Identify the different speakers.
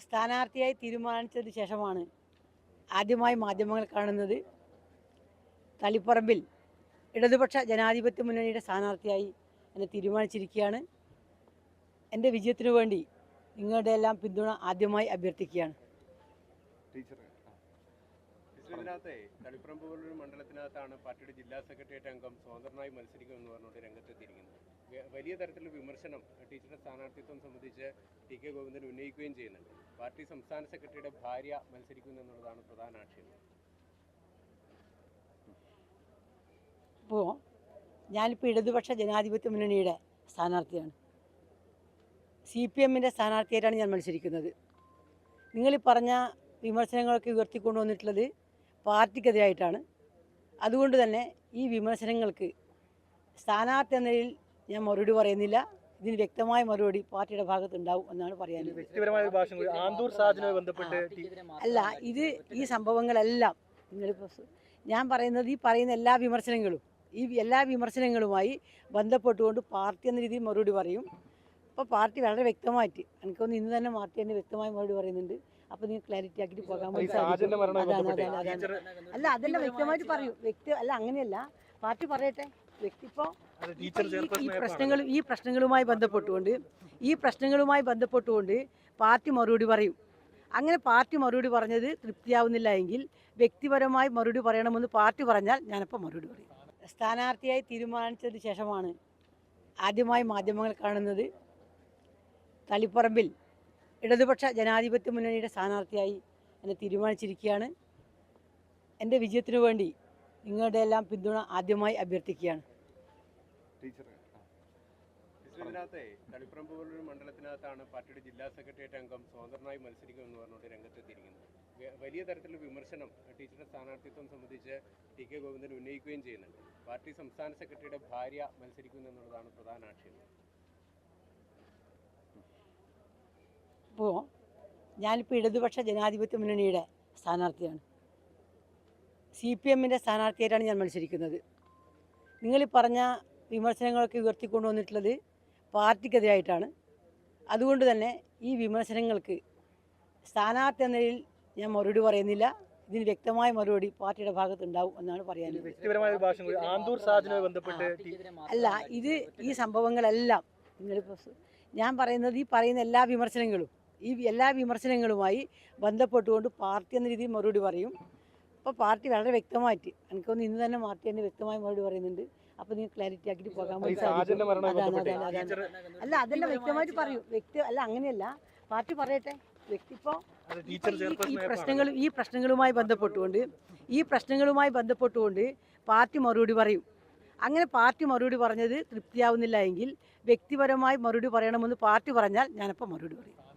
Speaker 1: സ്ഥാനാർത്ഥിയായി തീരുമാനിച്ചതിന് ശേഷമാണ് ആദ്യമായി മാധ്യമങ്ങൾ കാണുന്നത്. തളിപ്പറമ്പിൽ ഇടതുപക്ഷ ജനാധിപത്യ മുന്നണിയുടെ സ്ഥാനാർത്ഥിയായി എന്നെ തീരുമാനിച്ചിരിക്കുകയാണ്. എൻ്റെ വിജയത്തിനു വേണ്ടി നിങ്ങളുടെ എല്ലാം പിന്തുണ ആദ്യമായി അഭ്യർത്ഥിക്കുകയാണ്.
Speaker 2: ഇതിനകത്തെ തളിപ്പറമ്പ് പോലൊരു മണ്ഡലത്തിനകത്താണ് പാർട്ടിയുടെ ജില്ലാ സെക്രട്ടേറിയറ്റ് അംഗം സ്വതന്ത്രനായി മത്സരിക്കുമെന്ന് പറഞ്ഞുകൊണ്ട് രംഗത്തെത്തിയിരിക്കുന്നത്. വലിയ തരത്തിലുള്ള വിമർശനം ടീച്ചറുടെ സ്ഥാനാർത്ഥിത്വം സംബന്ധിച്ച് ടി.കെ. ഗോവിന്ദൻ ഉന്നയിക്കുകയും ചെയ്യുന്നുണ്ട്. പാർട്ടി സംസ്ഥാന സെക്രട്ടറിയുടെ ഭാര്യ മത്സരിക്കുമെന്നുള്ളതാണ് പ്രധാന ആക്ഷേപം.
Speaker 1: ഇപ്പോൾ ഞാനിപ്പോൾ ഇടതുപക്ഷ ജനാധിപത്യ മുന്നണിയുടെ സ്ഥാനാർത്ഥിയാണ്. CPM-ൻ്റെ സ്ഥാനാർത്ഥിയായിട്ടാണ് ഞാൻ മത്സരിക്കുന്നത്. നിങ്ങൾ പറഞ്ഞ വിമർശനങ്ങളൊക്കെ ഉയർത്തിക്കൊണ്ടുവന്നിട്ടുള്ളത് പാർട്ടിക്കെതിരായിട്ടാണ്. അതുകൊണ്ട് തന്നെ ഈ വിമർശനങ്ങൾക്ക് സ്ഥാനാർത്ഥി എന്ന നിലയിൽ ഞാൻ മറുപടി പറയുന്നില്ല. ഇതിന് വ്യക്തമായ മറുപടി പാർട്ടിയുടെ ഭാഗത്തുണ്ടാവും എന്നാണ് പറയാനുള്ളത്. അല്ല, ഈ സംഭവങ്ങളെല്ലാം നിങ്ങളിപ്പോൾ ഞാൻ പറയുന്നത് ഈ പറയുന്ന എല്ലാ വിമർശനങ്ങളുമായി ബന്ധപ്പെട്ടുകൊണ്ട് പാർട്ടി എന്ന രീതിയിൽ മറുപടി പറയും. അപ്പോൾ പാർട്ടി വളരെ വ്യക്തമായിട്ട് എനിക്കൊന്ന് ഇന്ന് തന്നെ പാർട്ടി തന്നെ വ്യക്തമായ മറുപടി പറയുന്നുണ്ട്. അപ്പോൾ നിങ്ങൾ ക്ലാരിറ്റി ആക്കിയിട്ട് പോകാൻ അല്ല, അതെല്ലാം വ്യക്തമായിട്ട് പറയൂ. അങ്ങനെയല്ല, പാർട്ടി പറയട്ടെ. വ്യക്തിപ്പോൾ ഈ പ്രശ്നങ്ങളുമായി ബന്ധപ്പെട്ടുകൊണ്ട് പാർട്ടി മറുപടി പറയും. അങ്ങനെ പാർട്ടി മറുപടി പറഞ്ഞത് തൃപ്തിയാവുന്നില്ല എങ്കിൽ വ്യക്തിപരമായി മറുപടി പറയണമെന്ന് പാർട്ടി പറഞ്ഞാൽ ഞാനപ്പോൾ മറുപടി പറയും. സ്ഥാനാർത്ഥിയായി തീരുമാനിച്ചതിന് ശേഷമാണ് ആദ്യമായി മാധ്യമങ്ങൾ കാണുന്നത്. തളിപ്പറമ്പിൽ ഇടതുപക്ഷ ജനാധിപത്യ മുന്നണിയുടെ സ്ഥാനാർത്ഥിയായി എന്നെ തീരുമാനിച്ചിരിക്കുകയാണ്. എൻ്റെ വിജയത്തിനു വേണ്ടി നിങ്ങളുടെ എല്ലാം പിന്തുണ ആദ്യമായി അഭ്യർത്ഥിക്കുകയാണ്.
Speaker 2: ഇതിനകത്തെ തളിപ്പറമ്പ് പോലൊരു മണ്ഡലത്തിനകത്താണ് പാർട്ടിയുടെ ജില്ലാ സെക്രട്ടേറിയറ്റ് അംഗം സ്വതന്ത്രനായി മത്സരിക്കുമെന്ന് പറഞ്ഞുകൊണ്ട് രംഗത്തെത്തിയിരിക്കുന്നത്. വലിയ തരത്തിലുള്ള വിമർശനം ടീച്ചറുടെ സ്ഥാനാർത്ഥിത്വം സംബന്ധിച്ച് ടി.കെ. ഗോവിന്ദൻ ഉന്നയിക്കുകയും ചെയ്യുന്നുണ്ട്. പാർട്ടി സംസ്ഥാന സെക്രട്ടറിയുടെ ഭാര്യ മത്സരിക്കുമെന്നുള്ളതാണ് പ്രധാന ആക്ഷേപം.
Speaker 1: ഇപ്പോൾ ഞാനിപ്പോൾ ഇടതുപക്ഷ ജനാധിപത്യ മുന്നണിയുടെ സ്ഥാനാർത്ഥിയാണ്. CPM-ൻ്റെ സ്ഥാനാർത്ഥിയായിട്ടാണ് ഞാൻ മത്സരിക്കുന്നത്. നിങ്ങൾ പറഞ്ഞ വിമർശനങ്ങളൊക്കെ ഉയർത്തിക്കൊണ്ടുവന്നിട്ടുള്ളത് പാർട്ടിക്കെതിരായിട്ടാണ്. അതുകൊണ്ട് തന്നെ ഈ വിമർശനങ്ങൾക്ക് സ്ഥാനാർത്ഥി എന്ന നിലയിൽ ഞാൻ മറുപടി പറയുന്നില്ല. ഇതിന് വ്യക്തമായ മറുപടി പാർട്ടിയുടെ ഭാഗത്തുണ്ടാവും എന്നാണ് പറയാനുള്ളത്. അല്ല, ഈ സംഭവങ്ങളെല്ലാം നിങ്ങളിപ്പോൾ ഞാൻ പറയുന്നത് ഈ പറയുന്ന എല്ലാ വിമർശനങ്ങളുമായി ബന്ധപ്പെട്ടുകൊണ്ട് പാർട്ടി എന്ന രീതിയിൽ മറുപടി പറയും. അപ്പോൾ പാർട്ടി വളരെ വ്യക്തമായിട്ട് എനിക്കൊന്ന് ഇന്ന് തന്നെ പാർട്ടി തന്നെ വ്യക്തമായ മറുപടി പറയുന്നുണ്ട്. അപ്പോൾ നിങ്ങൾ ക്ലാരിറ്റി ആക്കിയിട്ട് പോകാൻ അല്ല, അതെല്ലാം വ്യക്തമായിട്ട് പറയൂ. അങ്ങനെയല്ല, പാർട്ടി പറയട്ടെ. വ്യക്തിപ്പോൾ ഈ പ്രശ്നങ്ങളുമായി ബന്ധപ്പെട്ടുകൊണ്ട് പാർട്ടി മറുപടി പറയും. അങ്ങനെ പാർട്ടി മറുപടി പറഞ്ഞത് തൃപ്തിയാവുന്നില്ല എങ്കിൽ വ്യക്തിപരമായി മറുപടി പറയണമെന്ന് പാർട്ടി പറഞ്ഞാൽ ഞാനപ്പോൾ മറുപടി പറയും.